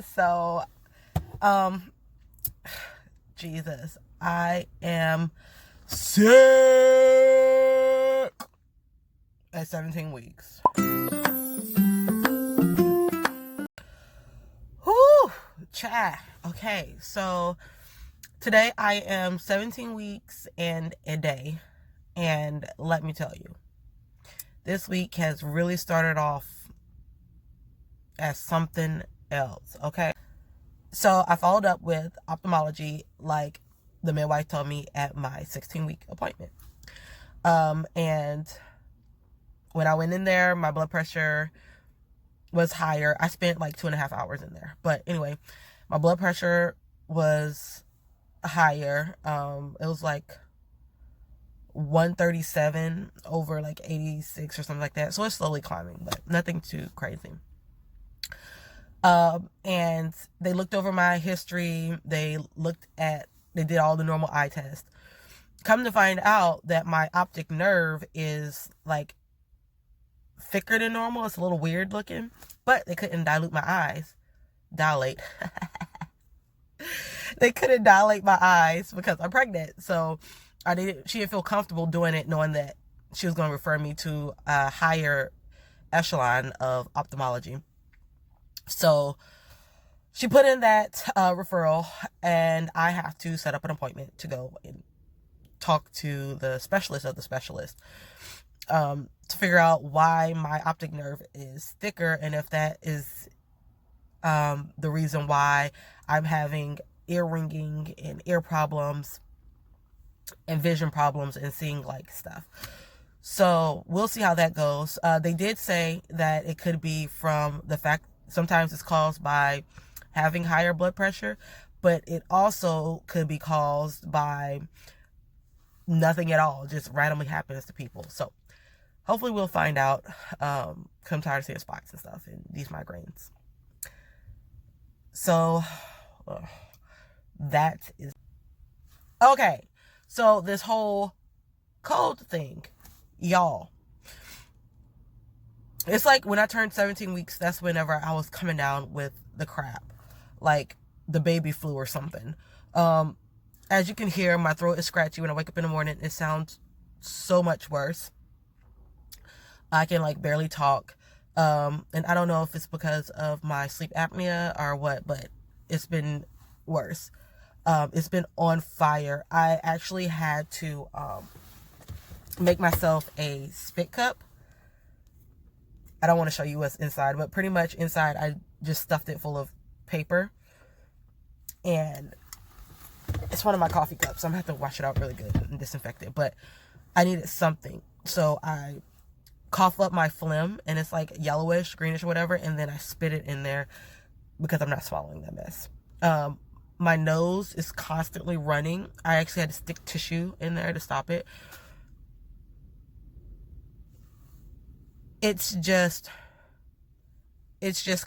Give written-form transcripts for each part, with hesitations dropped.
So, Jesus, I am sick at 17 weeks. Whew, chat. Okay, so today I am 17 weeks and a day. And let me tell you, this week has really started off as something else, okay? So I followed up with ophthalmology like the midwife told me at my 16-week appointment. And when I went in there, my blood pressure was higher. I spent like 2.5 hours in there. But anyway, my blood pressure was higher. It was like 137 over like 86 or something like that. So it's slowly climbing, but nothing too crazy. And they looked over my history. They did all the normal eye tests. Come to find out that my optic nerve is like thicker than normal. It's a little weird looking, but they couldn't dilate my eyes. They couldn't dilate my eyes because I'm pregnant. So she didn't feel comfortable doing it, knowing that she was going to refer me to a higher echelon of ophthalmology. So she put in that referral, and I have to set up an appointment to go and talk to the specialist of the specialist to figure out why my optic nerve is thicker, and if that is the reason why I'm having ear ringing and ear problems and vision problems and seeing like stuff. So we'll see how that goes. They did say that it could be from the fact sometimes it's caused by having higher blood pressure, but it also could be caused by nothing at all, just randomly happens to people. So hopefully we'll find out. I'm tired of seeing spots and stuff and these migraines. So that is okay. So this whole cold thing, y'all, it's like when I turned 17 weeks, that's whenever I was coming down with the crap, like the baby flu or something. As you can hear, my throat is scratchy. When I wake up in the morning, it sounds so much worse. I can like barely talk. And I don't know if it's because of my sleep apnea or what, but it's been worse. It's been on fire. I actually had to make myself a spit cup. I don't want to show you what's inside, but pretty much inside I just stuffed it full of paper. And it's one of my coffee cups, so I'm going to have to wash it out really good and disinfect it. But I needed something. So I cough up my phlegm, and it's like yellowish, greenish, or whatever, and then I spit it in there because I'm not swallowing that mess. My nose is constantly running. I actually had to stick tissue in there to stop it. It's just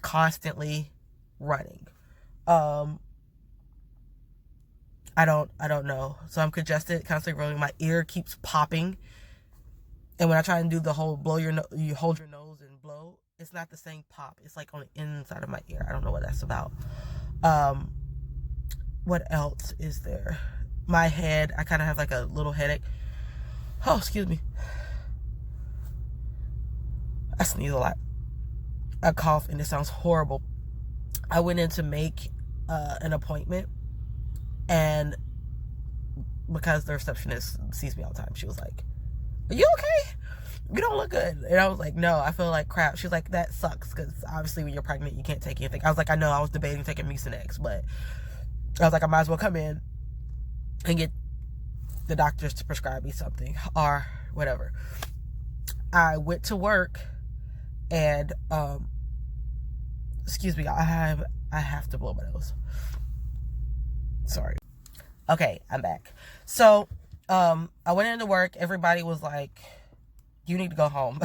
constantly running. I don't know. So I'm congested, constantly running. My ear keeps popping. And when I try and do the whole you hold your nose and blow, it's not the same pop. It's like on the inside of my ear. I don't know what that's about. What else is there? My head, I kind of have like a little headache. Oh, excuse me. I sneeze a lot. I cough and it sounds horrible. I went in to make an appointment, and because the receptionist sees me all the time, she was like, "Are you okay? You don't look good." And I was like, "No, I feel like crap." She was like, "That sucks, because obviously when you're pregnant you can't take anything." I was like, "I know, I was debating taking Mucinex, but I was like, I might as well come in and get the doctors to prescribe me something or whatever." I went to work, and excuse me, I have to blow my nose. Sorry. Okay, I'm back. So I went into work. Everybody was like, "You need to go home."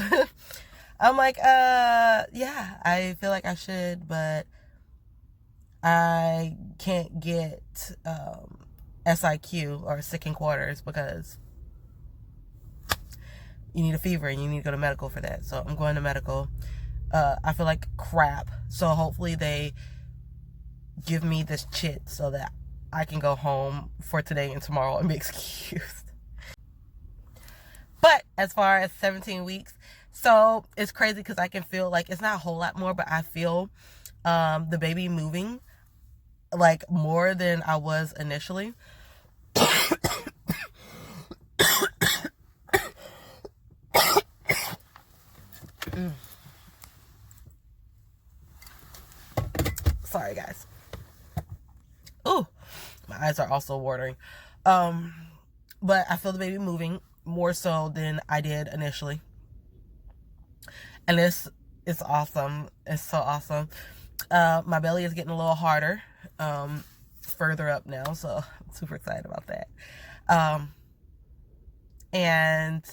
I'm like, yeah, I feel like I should, but I can't get SIQ or sick in quarters because you need a fever and you need to go to medical for that. So I'm going to medical. I feel like crap. So hopefully they give me this chit so that I can go home for today and tomorrow and be excused. But as far as 17 weeks, so it's crazy because I can feel like it's not a whole lot more, but I feel the baby moving like more than I was initially. Sorry, guys. Ooh, my eyes are also watering. But I feel the baby moving more so than I did initially. And it's awesome. It's so awesome. My belly is getting a little harder, further up now, so I'm super excited about that. And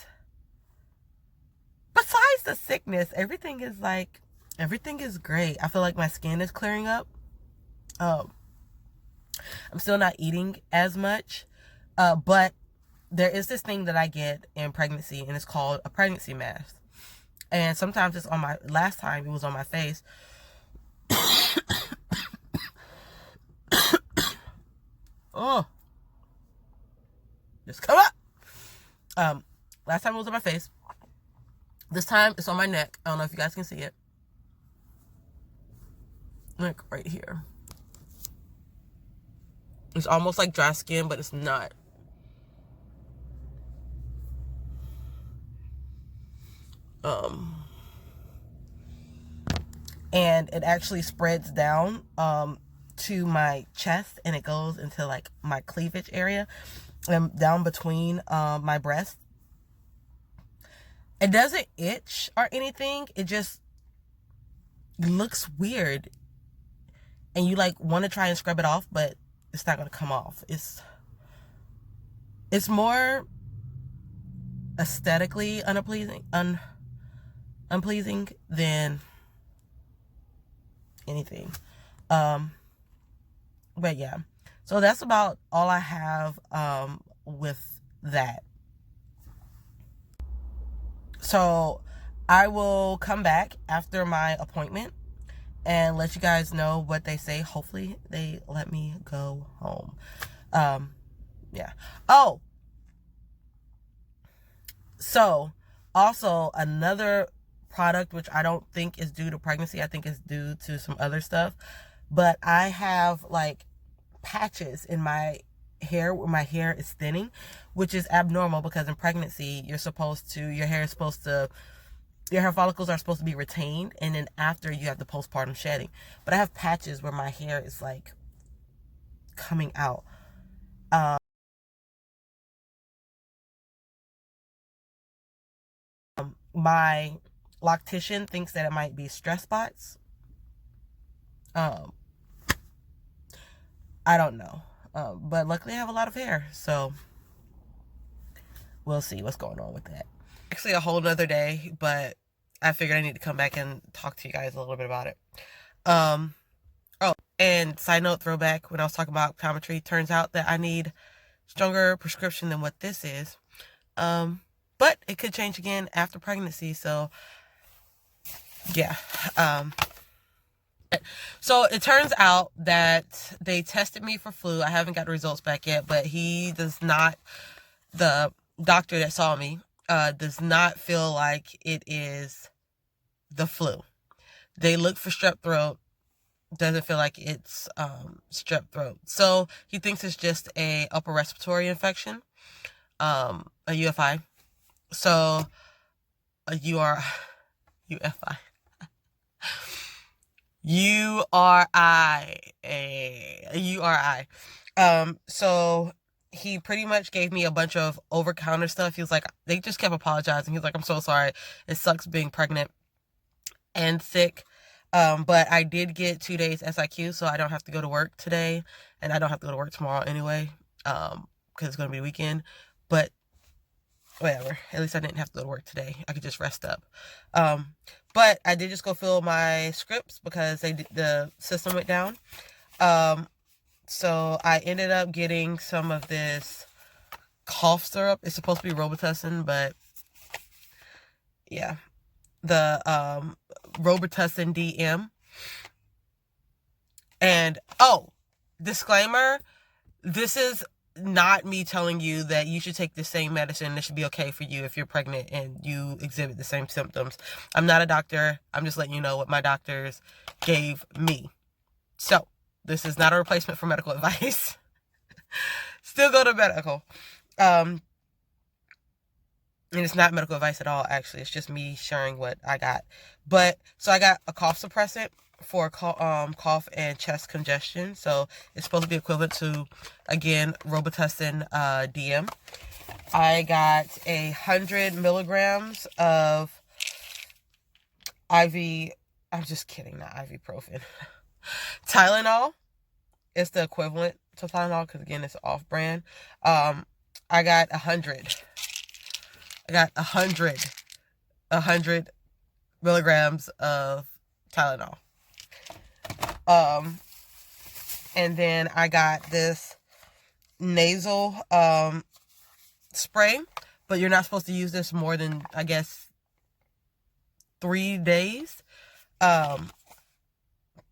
besides the sickness, everything is great. I feel like my skin is clearing up. I'm still not eating as much, but there is this thing that I get in pregnancy, and it's called a pregnancy mask. And sometimes it's on my, last time it was on my face. Oh, just come up. Last time it was on my face. This time it's on my neck. I don't know if you guys can see it. Like right here. It's almost like dry skin, but it's not. And it actually spreads down to my chest, and it goes into like my cleavage area and down between my breast. It doesn't itch or anything. It just looks weird, and you like want to try and scrub it off, but it's not going to come off. It's more aesthetically unpleasing than anything. But yeah, so that's about all I have with that. So I will come back after my appointment and let you guys know what they say. Hopefully they let me go home. Yeah. Oh, so also another product, which I don't think is due to pregnancy. I think it's due to some other stuff. But I have like patches in my hair where my hair is thinning, which is abnormal because in pregnancy, your hair follicles are supposed to be retained, and then after you have the postpartum shedding. But I have patches where my hair is like coming out. My loctician thinks that it might be stress spots. I don't know. But luckily I have a lot of hair, so we'll see what's going on with that. Actually a whole nother day, but I figured I need to come back and talk to you guys a little bit about it. Oh, and side note, throwback, when I was talking about optometry, turns out that I need stronger prescription than what this is. But it could change again after pregnancy, so yeah. So it turns out that they tested me for flu. I haven't got the results back yet, but the doctor that saw me does not feel like it is the flu. They look for strep throat. Doesn't feel like it's strep throat. So he thinks it's just a upper respiratory infection, a UFI. So a UFI. URI. So he pretty much gave me a bunch of over-counter stuff. He was like, they just kept apologizing. He's like, I'm so sorry. It sucks being pregnant and sick. But I did get 2 days SIQ, so I don't have to go to work today, and I don't have to go to work tomorrow anyway, because it's going to be a weekend. But whatever. At least I didn't have to go to work today. I could just rest up. But I did just go fill my scripts because the system went down. So I ended up getting some of this cough syrup. It's supposed to be Robitussin, but yeah. The Robitussin DM. And, oh, disclaimer, this is not me telling you that you should take the same medicine. It should be okay for you if you're pregnant and you exhibit the same symptoms. I'm not a doctor. I'm just letting you know what my doctors gave me. So, this is not a replacement for medical advice. Still go to medical. And it's not medical advice at all, actually. It's just me sharing what I got. But, so I got a cough suppressant for cough and chest congestion. So, it's supposed to be equivalent to, again, Robitussin DM. I got 100 milligrams of IV, I'm just kidding, not ibuprofen. Tylenol is the equivalent to Tylenol because, again, it's off-brand. I got 100. I got 100 milligrams of Tylenol. And then I got this nasal spray, but you're not supposed to use this more than, I guess, 3 days.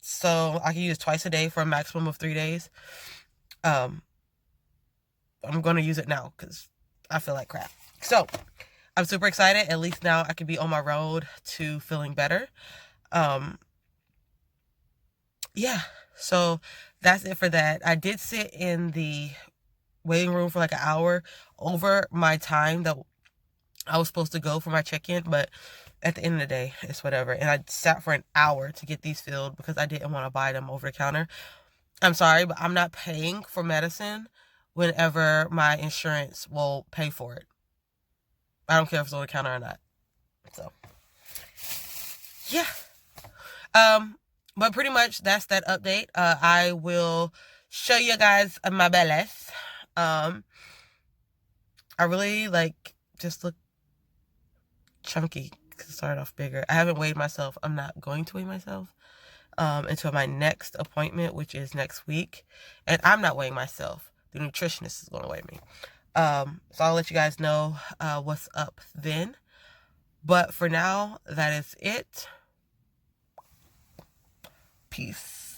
So I can use twice a day for a maximum of 3 days. I'm going to use it now because I feel like crap. So I'm super excited. At least now I can be on my road to feeling better. Yeah, so that's it for that. I did sit in the waiting room for like an hour over my time that I was supposed to go for my check-in, but at the end of the day, it's whatever. And I sat for an hour to get these filled because I didn't want to buy them over the counter. I'm sorry, but I'm not paying for medicine whenever my insurance will pay for it. I don't care if it's over the counter or not. So, yeah. But pretty much that's that update. I will show you guys my bellies. I really just look chunky because it started off bigger. I haven't weighed myself. I'm not going to weigh myself until my next appointment, which is next week. And I'm not weighing myself. The nutritionist is going to weigh me. So I'll let you guys know what's up then. But for now, that is it. Peace.